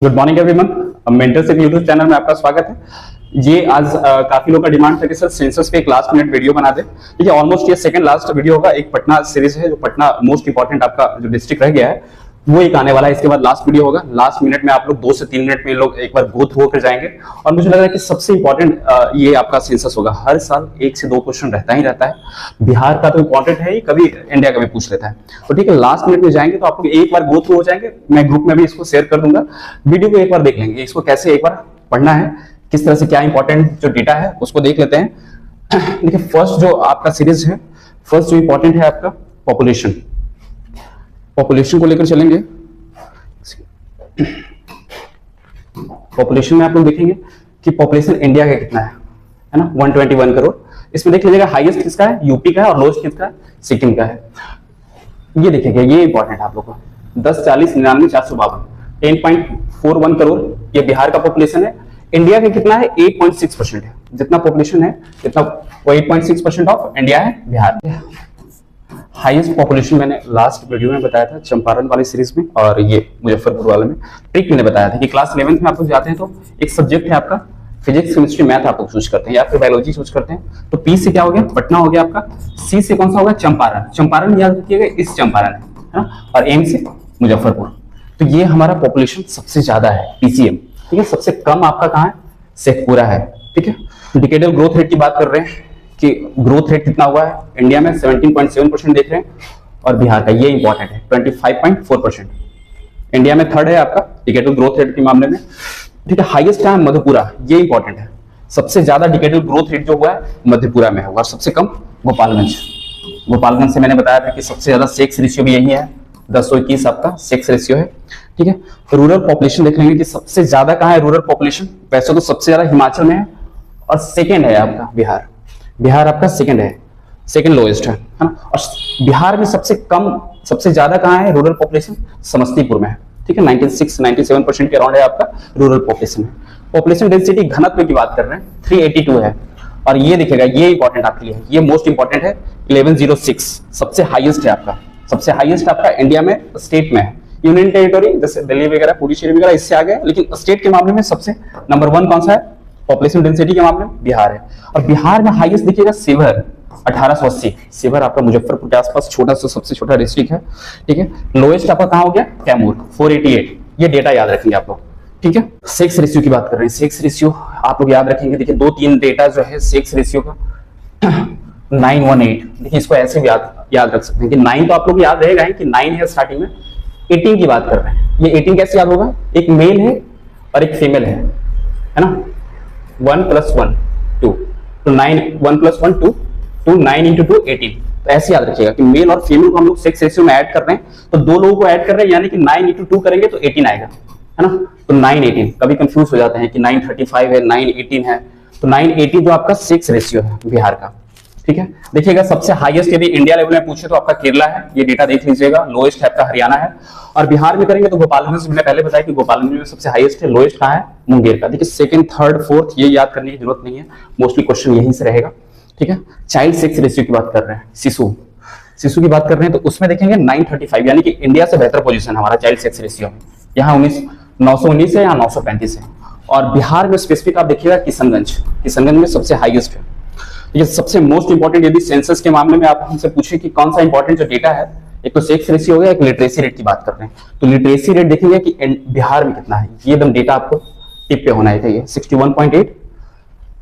Good morning everyone. Mentorship YouTube channel में आपका स्वागत है। ये आज काफी लोगों का डिमांड था कि सर सेंसस पे एक लास्ट मिनट वीडियो बना दे। ठीक है, ऑलमोस्ट ये सेकंड लास्ट वीडियो होगा। एक पटना सीरीज है, जो पटना मोस्ट इंपॉर्टेंट आपका जो डिस्ट्रिक्ट रह गया है वो एक आने वाला है। इसके बाद लास्ट वीडियो होगा। लास्ट मिनट में आप लोग 2 से 3 मिनट में लोग एक बार गो थ्रू होकर जाएंगे। और मुझे लग रहा है कि सबसे इंपॉर्टेंट ये आपका सेंसस होगा। हर साल 1 से 2 क्वेश्चन रहता ही रहता है। बिहार का तो इंपॉर्टेंट है ही, कभी इंडिया का भी पूछ लेता है। तो ठीक है, लास्ट मिनट में जाएंगे तो आप लोग एक बार गो थ्रू हो जाएंगे। मैं ग्रुप में भी इसको शेयर कर दूंगा, वीडियो को एक बार देख लेंगे। इसको कैसे एक बार पढ़ना है, किस तरह से क्या इंपॉर्टेंट जो डेटा है उसको देख लेते हैं। देखिए, फर्स्ट जो आपका सीरीज है, फर्स्ट जो इंपॉर्टेंट है आपका पॉपुलेशन। पॉपुलेशन को लेकर चलेंगे। पॉपुलेशन में आप लोग देखेंगे कि पॉपुलेशन इंडिया का कितना है ना, 121 करोड़। इसमें देख लीजिएगा हाईएस्ट किसका है, यूपी का है, और लोएस्ट किसका है, सिक्किम का है। ये देखिएगा, ये इंपॉर्टेंट है आप लोगों को। 10, 40, 99, 452, 10.41 करोड़ ये बिहार का पॉपुलेशन है। इंडिया का कितना है, 8.6% है। जितना पॉपुलेशन है कितना, वो 8.6% ऑफ इंडिया है बिहार। हाईएस्ट पॉपुलेशन मैंने लास्ट वीडियो में बताया था चंपारण वाली सीरीज में, और ये मुजफ्फरपुर वाले में ट्रिक मैंने बताया था कि क्लास 11th में आप लोग जाते हैं तो एक सब्जेक्ट है आपका फिजिक्स, केमिस्ट्री, मैथ आप लोग चूज करते हैं या फिर बायोलॉजी चूज करते हैं। तो पी से क्या हो गया, पटना हो गया आपका। सी से कौन सा होगा, चंपारण। चंपारण याद रखिएगा, इस चंपारण है ना, और एम से मुजफ्फरपुर। तो ये हमारा पॉपुलेशन सबसे ज्यादा है पीसीएम। ठीक है, सबसे कम आपका कहाँ है, शेखपुरा है। ठीक है, डिकेडल ग्रोथ रेट की बात कर रहे हैं कि ग्रोथ रेट कितना हुआ है इंडिया में, 17.7% देख रहे हैं, और बिहार का ये इंपॉर्टेंट है 25.4%। इंडिया में थर्ड है आपका डिकेडल ग्रोथ रेट के मामले में। ठीक है, हाईएस्ट है मधेपुरा, ये इंपॉर्टेंट है। सबसे ज्यादा डिकेडल ग्रोथ रेट जो हुआ है मधेपुरा में है, और सबसे कम गोपालगंज। गोपालगंज से मैंने बताया था कि सबसे ज्यादा सेक्स रेशियो भी यही है, 10/21 आपका सेक्स रेशियो है। ठीक है, रूरल पॉपुलेशन देख लेंगे कि सबसे ज्यादा कहाँ है रूरल पॉपुलेशन। वैसे तो सबसे ज्यादा हिमाचल में है, और सेकेंड है आपका बिहार। बिहार आपका सेकंड है, सेकंड लोएस्ट है ना। और बिहार में सबसे कम, सबसे ज्यादा कहाँ है रूरल पॉपुलेशन, समस्तीपुर में है। ठीक है, 96-97% के अराउंड है आपका रूरल पॉपुलेशन है। पॉपुलेशन डेंसिटी घनत्व की बात कर रहे हैं, 382 है। और ये दिखेगा, ये इंपॉर्टेंट आपके लिए, ये मोस्ट इंपॉर्टेंट है, 1106 सबसे हाईएस्ट है आपका। सबसे हाईएस्ट आपका इंडिया में स्टेट में है। यूनियन टेरिटरी जैसे दिल्ली वगैरह, पुडुचेरी वगैरह इससे आगे, लेकिन स्टेट के मामले में सबसे नंबर 1 कौन सा है पॉपुलेशन डेंसिटी के मामले में, बिहार है। और बिहार में हाईएस्ट देखिएगा शिवहर, 1880। शिवहर आपका मुजफ्फरपुर के आसपास छोटा सा, सबसे छोटा डिस्ट्रिक्ट है। ठीक है, लोएस्ट आपका कहाँ हो गया, कैमूर, 488। ये डेटा याद रखेंगे आप लोग। ठीक है, सेक्स रेशियो की बात कर रहे हैं। सेक्स रेशियो आप लोग याद रखेंगे। देखिए 2-3 डेटा जो है सेक्स रेशियो का, 918। देखिए इसको ऐसे भी याद रख सकते हैं कि 9 तो आप लोग याद रहेगा कि 9 है स्टार्टिंग में। 18 की बात कर रहे हैं, ये 18 कैसे याद होगा, एक मेल है और एक फीमेल है ना। 1 + 1 2, तो 9, 1 + 1 2, 9 × 2 18। तो ऐसे याद रखिएगा कि मेल और फीमेल को हम लोग सेक्स रेशियो में ऐड कर रहे हैं, तो 2 लोगों को ऐड कर रहे हैं, यानी कि 9 × 2 करेंगे तो 18 आएगा, है ना। तो 918, कभी कंफ्यूज हो जाते हैं कि 935 है, 918 है। तो 918 जो आपका सेक्स रेशियो है बिहार का। ठीक है, देखिएगा सबसे हाईएस्ट यदि इंडिया लेवल में पूछे तो आपका केरला है, ये डेटा देख लीजिएगा। लोएस्ट है आपका हरियाणा है, और बिहार में करेंगे तो गोपालगंज, मैंने पहले बताया कि गोपालगंज में सबसे हाईएस्ट है। लोएस्ट कहाँ है, मुंगेर का। देखिए सेकंड, थर्ड, फोर्थ ये याद करने की जरूरत नहीं है, मोस्टली क्वेश्चन यहीं से रहेगा। ठीक है, चाइल्ड सेक्स रेशियो की बात कर रहे हैं, शिशु की बात कर रहे हैं, तो उसमें देखेंगे 935, यानी कि इंडिया से बेहतर पोजीशन हमारा चाइल्ड सेक्स रेशियो में। यहाँ 919 है, यहाँ 935 है। और बिहार में स्पेसिफिक आप देखिएगा किशनगंज में सबसे हाईएस्ट है। ये सबसे मोस्ट इंपॉर्टेंट, यदि सेंसस के मामले में आप हमसे पूछे कि कौन सा इंपॉर्टेंट जो डेटा है, एक तो सेक्स रेशियो हो गया, एक लिटरेसी रेट की बात कर रहे हैं। तो लिटरेसी रेट देखेंगे कि बिहार में कितना है, ये एकदम डेटा आपको टिप पे होना चाहिए। 61.8,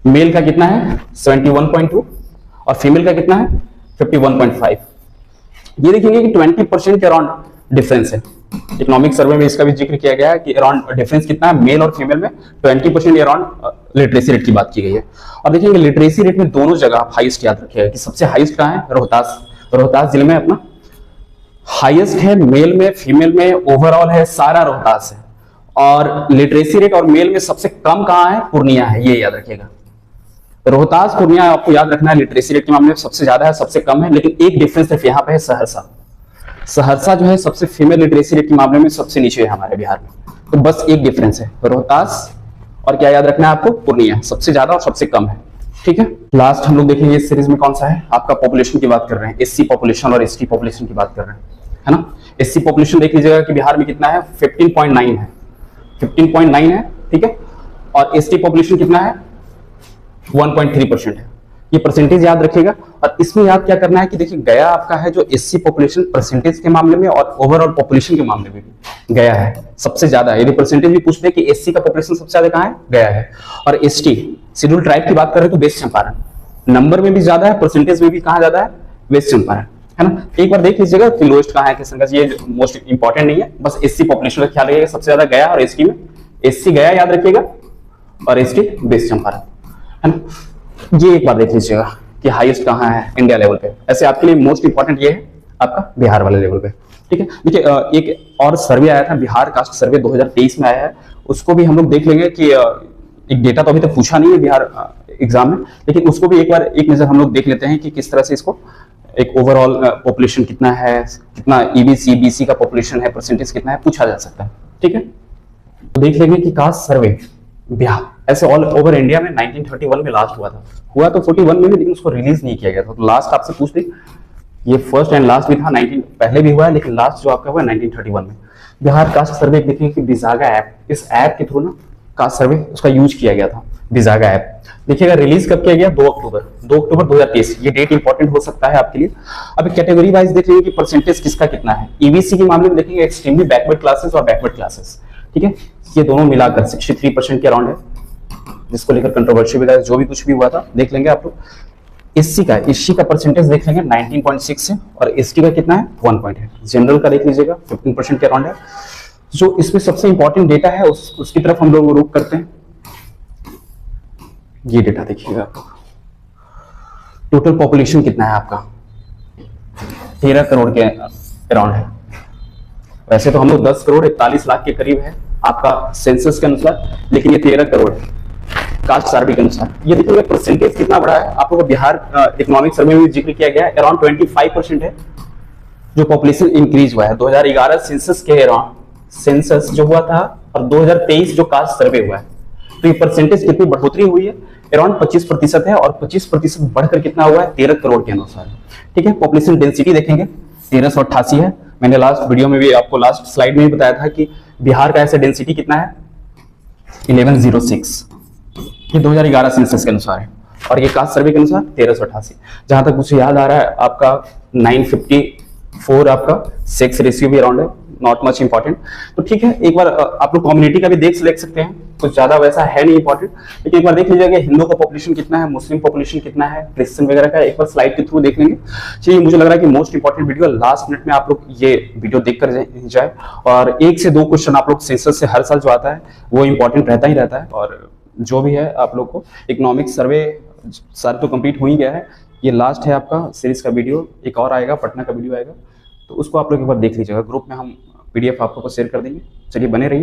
मेल का कितना है 71.2, और फीमेल का कितना है 51.5। ये देखेंगे कि 20% के अराउंड डिफरेंस है। इकोनॉमिक सर्वे में इसका भी जिक्र किया गया है कि अराउंड डिफरेंस कितना है मेल और फीमेल में, 20% अराउंड लिटरेसी रेट की बात की गई है। और देखिए लिटरेसी रेट में दोनों जगह आप हाईएस्ट याद रखिएगा कि सबसे हाईएस्ट कहाँ है, रोहतास जिले में अपना हाईएस्ट है। मेल में, फीमेल में, ओवरऑल है सारा रोहतास है। और लिटरेसी रेट और मेल में सबसे कम कहाँ है, पूर्णिया है, ये याद रखिएगा। रोहतास, पूर्णिया आपको याद रखना है। लिटरेसी रेट के मामले में सबसे ज्यादा है, सबसे कम है, लेकिन एक डिफरेंस सिर्फ यहाँ पे है, सहरसा जो है सबसे फीमेल लिटरेसी रेट के मामले में सबसे नीचे है हमारे बिहार में। तो बस एक डिफरेंस है, रोहतास और क्या याद रखना है आपको, पूर्णिया, सबसे ज्यादा और सबसे कम है। ठीक है, लास्ट हम लोग देखेंगे इस सीरीज में कौन सा है, आपका पॉपुलेशन की बात कर रहे हैं, एससी पॉपुलेशन और एसटी पॉपुलेशन की बात कर रहे हैं, है ना। एससी पॉपुलेशन देख लीजिएगा कि बिहार में कितना है, 15.9 है। 15.9 है, ठीक है। और एसटी पॉपुलेशन कितना है, 1.3% है। ये परसेंटेज याद रखिएगा। और इसमें याद क्या करना है कि देखिए गया आपका है जो एससी पॉपुलेशन परसेंटेज के मामले में और ओवरऑल पॉपुलेशन के मामले में भी गया है सबसे ज्यादा है। यदि परसेंटेज भी पूछते हैं कि एससी का पॉपुलेशन सबसे ज्यादा कहाँ है, गया है। और एसटी शेड्यूल ट्राइब की बात कर रहे हैं तो वेस्ट चंपारण, नंबर में भी ज्यादा है, परसेंटेज में भी कहाँ ज्यादा है, वेस्ट चंपारण, है ना। एक बार देख लीजिएगा कि लोएस्ट कहाँ है किशनगंज, ये मोस्ट इंपॉर्टेंट नहीं है, बस एससी पॉपुलेशन का ख्याल रखिएगा। सबसे ज्यादा गया और एसटी में, एससी गया याद रखिएगा और एसटी वेस्ट चंपारण, है ना। ये एक बार देख लीजिएगा कि हाईएस्ट कहाँ है इंडिया लेवल पे। ऐसे आपके लिए मोस्ट इंपॉर्टेंट ये है आपका बिहार वाले लेवल पे, ठीक है। देखिए एक और सर्वे आया था, बिहार कास्ट सर्वे 2023 में आया है, उसको भी हम लोग देख लेंगे कि एक डेटा तो अभी तक पूछा नहीं है बिहार एग्जाम में, लेकिन उसको भी एक बार एक नजर हम लोग देख लेते हैं कि किस तरह से इसको एक ओवरऑल पॉपुलेशन कितना है, कितना ईबीसी बीसी का पॉपुलेशन है, परसेंटेज कितना है, पूछा जा सकता है, ठीक है। तो देख लेंगे कि कास्ट सर्वे बिहार ऐसे ऑल ओवर इंडिया में 1931 में लास्ट हुआ तो 41 में भी, लेकिन उसको रिलीज नहीं किया गया था। तो लास्ट आपसे पूछ ले, ये फर्स्ट एंड लास्ट भी था, 19 पहले भी हुआ है लेकिन लास्ट जो आपका हुआ 1931 में। बिहार कास्ट सर्वे देखिए कि बिजागा ऐप, इस ऐप के थ्रू ना कास्ट सर्वे उसका यूज किया गया था, बिजागा ऐप। देखिएगा रिलीज कब किया गया, 2 अक्टूबर 2023। ये डेट इंपॉर्टेंट हो सकता है आपके लिए। अब कैटेगरी वाइज देख लेंगे कि परसेंटेज किसका कितना है। ईबीसी के मामले में देखेंगे एक्सट्रीमली बैकवर्ड क्लासेस और बैकवर्ड क्लासेस, ठीक है, ये दोनों मिलाकर 63% के अराउंड है, जिसको लेकर कंट्रोवर्सी वगैरह जो भी कुछ भी हुआ था देख लेंगे आप लोग। एससी का परसेंटेज देख लेंगे 19.6 है और एसटी का कितना है, 1 पॉइंट है। जनरल का देख लीजिएगा 15% के अराउंड है। जो इसमें सबसे इंपॉर्टेंट डेटा है उसकी तरफ हम लोग रुक करते हैं। ये डेटा देखिएगा, टोटल पॉपुलेशन कितना है आपका, 13 करोड़ के अराउंड है। वैसे तो हम लोग 10 करोड़ 41 लाख के करीब है आपका सेंसस के अनुसार, लेकिन ये 13 करोड़ कास्ट सर्वे के अनुसार। ये देखिए परसेंटेज कितना बड़ा है। आप लोग को बिहार इकोनॉमिक सर्वे में जिक्र किया गया है, अराउंड 25% है जो पॉपुलेशन इंक्रीज हुआ है 2011 सेंसस के अराउंड, सेंसस जो हुआ था, और 2023 जो कास्ट सर्वे हुआ है। तो ये परसेंटेज कितनी बढ़ोतरी हुई है, अराउंड 25% है, और 25% बढ़कर कितना हुआ है, 13 करोड़ के अनुसार, ठीक है। पॉपुलेशन डेंसिटी देखेंगे 1388 है। मैंने लास्ट वीडियो में भी आपको लास्ट स्लाइड में भी बताया था कि बिहार का ऐसा डेंसिटी कितना है, 1106। ये 2011 सेंसस के अनुसार है, और ये कास्ट सर्वे के अनुसार 1388। जहां तक मुझे याद आ रहा है आपका 954 आपका सेक्स रेशियो भी अराउंड है, नॉट मच इंपॉर्टेंट। तो ठीक है, एक बार आप लोग कम्युनिटी का भी देख सकते हैं, कुछ ज्यादा वैसा है नहीं इंपॉर्टेंट, लेकिन एक बार देख लीजिएगा हिंदू का पॉपुलेशन कितना है, मुस्लिम पॉपुलेशन कितना है, क्रिश्चियन वगैरह का एक बार स्लाइड के थ्रू देख लेंगे। चलिए, मुझे लग रहा है कि most important video last minute में आप लोग ये वीडियो देखकर जाए, और 1 से 2 क्वेश्चन आप लोग सेंसस से हर साल जो आता है वो इंपॉर्टेंट रहता ही रहता है। और जो भी है आप लोग को इकोनॉमिक सर्वे सारे तो कंप्लीट हो ही गया है, ये लास्ट है आपका सीरीज का वीडियो। एक और आएगा, पटना का वीडियो आएगा, तो उसको आप लोग एक बार देख लीजिएगा। ग्रुप में हम PDF आप लोग को शेयर कर देंगे। चलिए, बने रहिए।